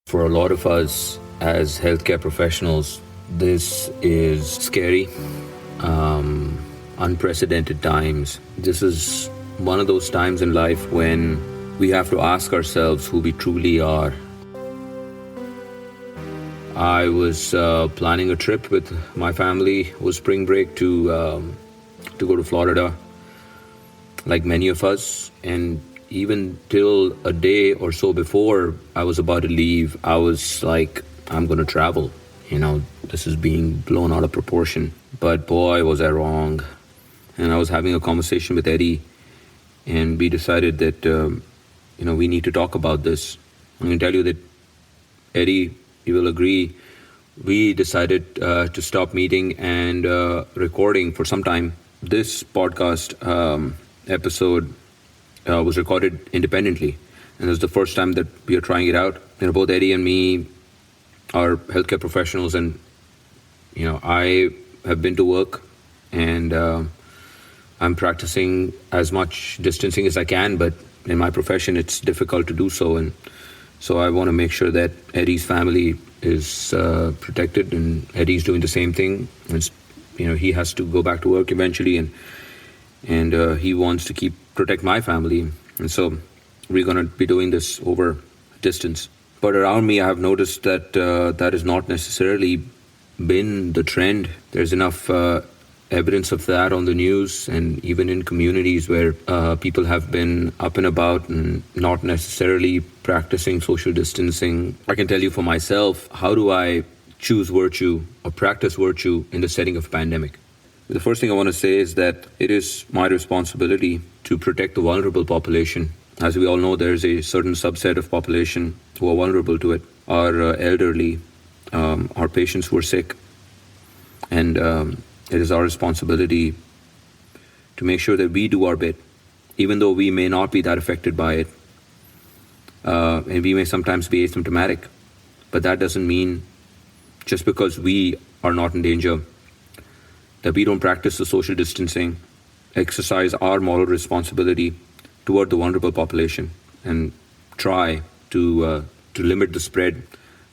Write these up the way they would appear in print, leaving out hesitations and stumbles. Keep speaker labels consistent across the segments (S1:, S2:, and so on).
S1: For a lot of us as healthcare professionals, this is scary, unprecedented times. This is one of those times in life when we have to ask ourselves who we truly are. I was planning a trip with my family. It was spring break to go to Florida, like many of us. And even till a day or so before I was about to leave, I was like, I'm going to travel. This is being blown out of proportion. But boy, was I wrong. And I was having a conversation with Eddie, and we decided that, we need to talk about this. I'm going to tell you that, Eddie, you will agree, we decided to stop meeting and recording for some time. This podcast episode was recorded independently, and this is the first time that we are trying it out. Both Eddie and me are healthcare professionals, and I have been to work, and I'm practicing as much distancing as I can, but in my profession it's difficult to do so, and so I want to make sure that Eddie's family is protected, and Eddie's doing the same thing. He has to go back to work eventually, and he wants to protect my family, and so we're going to be doing this over distance. But around me, I have noticed that that has not necessarily been the trend. There's enough evidence of that on the news, and even in communities where people have been up and about and not necessarily practicing social distancing. I can tell you for myself, how do I choose virtue or practice virtue in the setting of a pandemic? The first thing I want to say is that it is my responsibility to protect the vulnerable population. As we all know, there's a certain subset of population who are vulnerable to it. Our elderly, our patients who are sick. And it is our responsibility to make sure that we do our bit, even though we may not be that affected by it. And we may sometimes be asymptomatic. But that doesn't mean just because we are not in danger that we don't practice the social distancing, exercise our moral responsibility toward the vulnerable population, and try to limit the spread.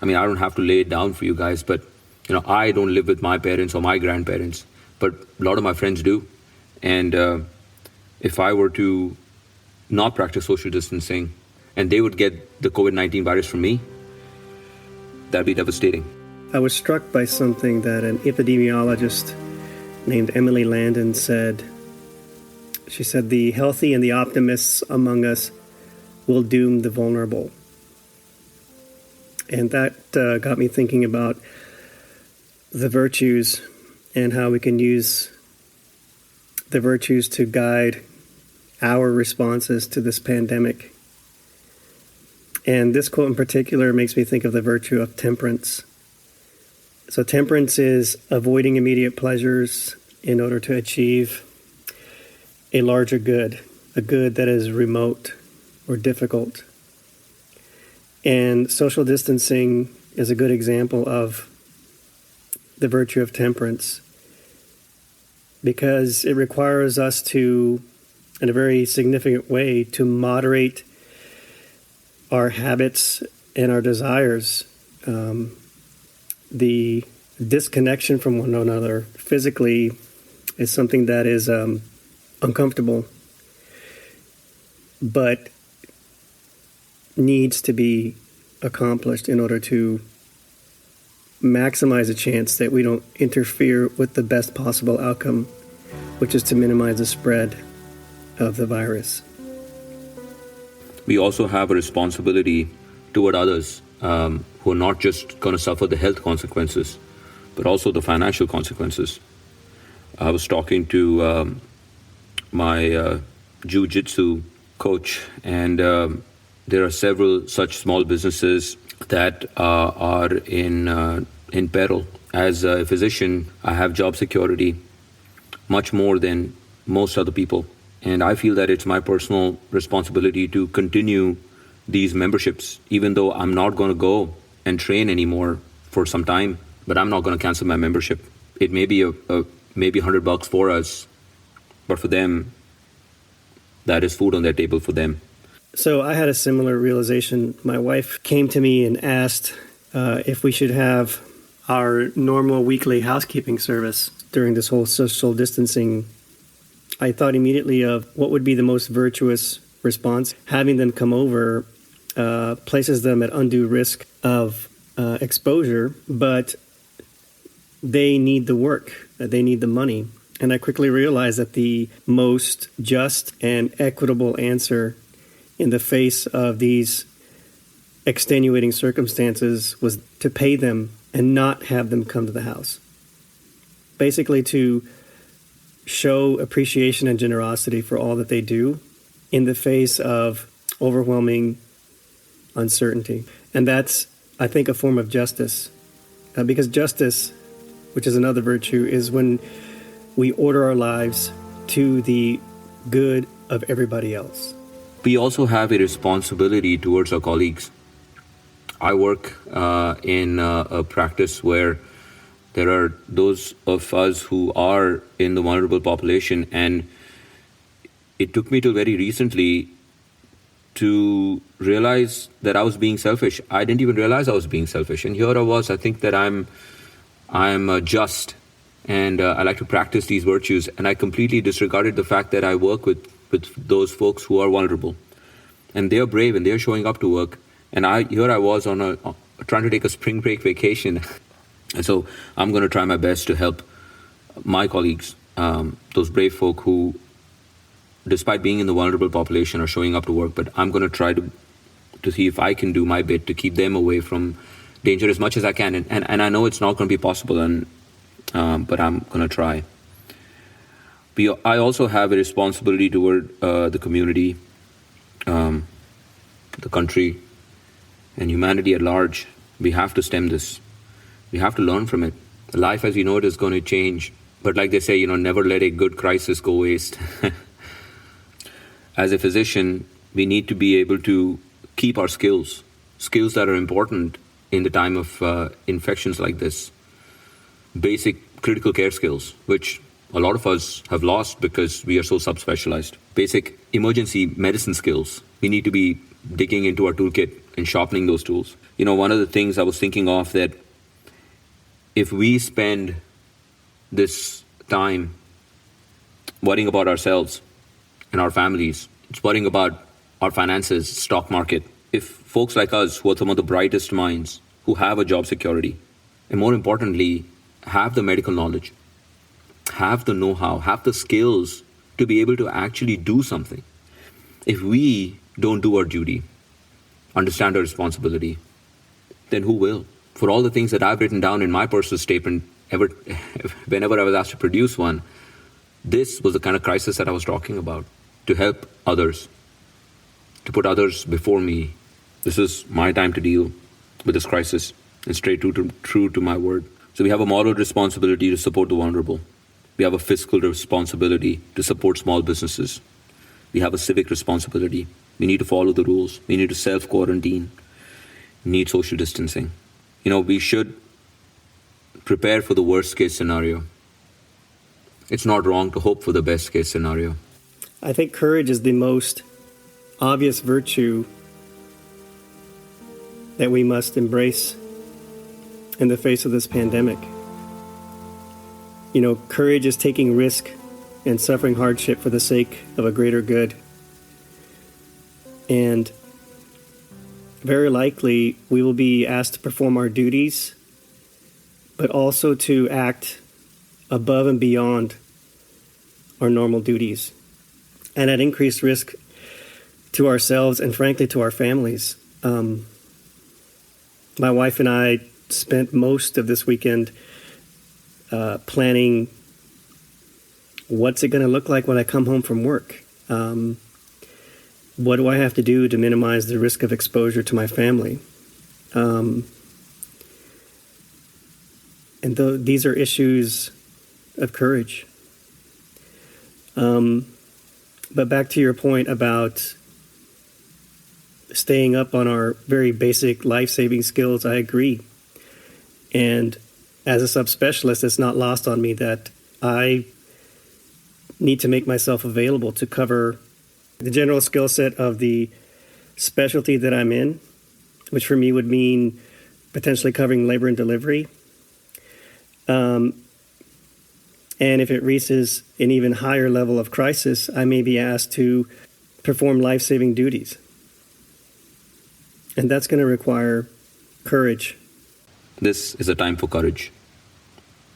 S1: I mean, I don't have to lay it down for you guys, but I don't live with my parents or my grandparents, but a lot of my friends do. And if I were to not practice social distancing and they would get the COVID-19 virus from me, that'd be devastating.
S2: I was struck by something that an epidemiologist named Emily Landon said. She said, the healthy and the optimists among us will doom the vulnerable. And that got me thinking about the virtues and how we can use the virtues to guide our responses to this pandemic. And this quote in particular makes me think of the virtue of temperance. So temperance is avoiding immediate pleasures in order to achieve a larger good, a good that is remote or difficult. And social distancing is a good example of the virtue of temperance, because it requires us to, in a very significant way, to moderate our habits and our desires. The disconnection from one another physically is something that is uncomfortable, but needs to be accomplished in order to maximize the chance that we don't interfere with the best possible outcome, which is to minimize the spread of the virus.
S1: We also have a responsibility toward others who are not just going to suffer the health consequences, but also the financial consequences. I was talking to my jiu-jitsu coach, and there are several such small businesses that are in peril. As a physician, I have job security much more than most other people, and I feel that it's my personal responsibility to continue these memberships, even though I'm not going to go and train anymore for some time, but I'm not going to cancel my membership. It may be maybe $100 for us, but for them, that is food on their table for them.
S2: So I had a similar realization. My wife came to me and asked if we should have our normal weekly housekeeping service during this whole social distancing. I thought immediately of what would be the most virtuous response. Having them come over places them at undue risk of exposure, but they need the work, they need the money. And I quickly realized that the most just and equitable answer in the face of these extenuating circumstances was to pay them and not have them come to the house. Basically to show appreciation and generosity for all that they do in the face of overwhelming uncertainty. And that's, I think, a form of justice. Because justice, which is another virtue, is when we order our lives to the good of everybody else.
S1: We also have a responsibility towards our colleagues. I work in a practice where there are those of us who are in the vulnerable population, and it took me till very recently to realize that I was being selfish. I didn't even realize I was being selfish. And here I was, I think that I'm just, and I like to practice these virtues, and I completely disregarded the fact that I work with those folks who are vulnerable. And they're brave and they're showing up to work. And here I was trying to take a spring break vacation. And so I'm going to try my best to help my colleagues, those brave folk who, despite being in the vulnerable population, are showing up to work. But I'm going to try to see if I can do my bit to keep them away from danger as much as I can. And I know it's not going to be possible, but I'm going to try. I also have a responsibility toward the community, the country, and humanity at large. We have to stem this. We have to learn from it. Life as we know it is going to change. But like they say, never let a good crisis go waste. As a physician, we need to be able to keep our skills that are important in the time of infections like this. Basic critical care skills, which a lot of us have lost because we are so subspecialized. Basic emergency medicine skills. We need to be digging into our toolkit and sharpening those tools. One of the things I was thinking of, that if we spend this time worrying about ourselves and our families, it's worrying about our finances, stock market. If folks like us, who are some of the brightest minds, who have a job security, and more importantly, have the medical knowledge, have the know-how, have the skills to be able to actually do something. If we don't do our duty, understand our responsibility, then who will? For all the things that I've written down in my personal statement, whenever I was asked to produce one, this was the kind of crisis that I was talking about. To help others, to put others before me. This is my time to deal with this crisis and stay true to my word. So we have a moral responsibility to support the vulnerable. We have a fiscal responsibility to support small businesses. We have a civic responsibility. We need to follow the rules. We need to self-quarantine. We need social distancing. We should prepare for the worst case scenario. It's not wrong to hope for the best case scenario.
S2: I think courage is the most obvious virtue that we must embrace in the face of this pandemic. Courage is taking risk and suffering hardship for the sake of a greater good. And very likely we will be asked to perform our duties, but also to act above and beyond our normal duties, and at increased risk to ourselves and frankly to our families. My wife and I spent most of this weekend planning what's it going to look like when I come home from work. What do I have to do to minimize the risk of exposure to my family? And these are issues of courage. But back to your point about staying up on our very basic life-saving skills, I agree. And as a subspecialist, it's not lost on me that I need to make myself available to cover the general skill set of the specialty that I'm in, which for me would mean potentially covering labor and delivery. And if it reaches an even higher level of crisis, I may be asked to perform life-saving duties. And that's going to require courage.
S1: This is a time for courage.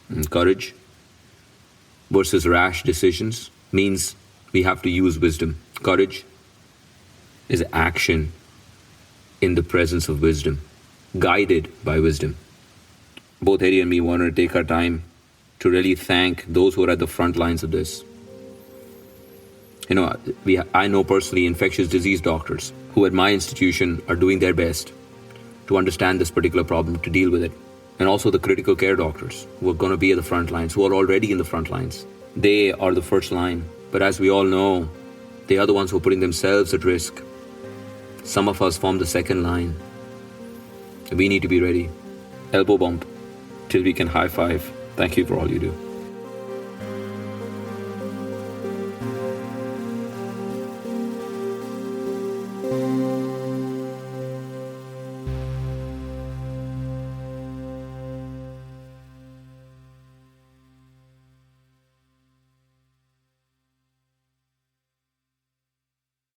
S1: And courage versus rash decisions means we have to use wisdom. Courage is action in the presence of wisdom, guided by wisdom. Both Harry and me want to take our time to really thank those who are at the front lines of this. I know personally infectious disease doctors who at my institution are doing their best to understand this particular problem, to deal with it. And also the critical care doctors who are going to be at the front lines, who are already in the front lines. They are the first line. But as we all know, they are the ones who are putting themselves at risk. Some of us form the second line. We need to be ready. Elbow bump till we can high five. Thank you for all you do.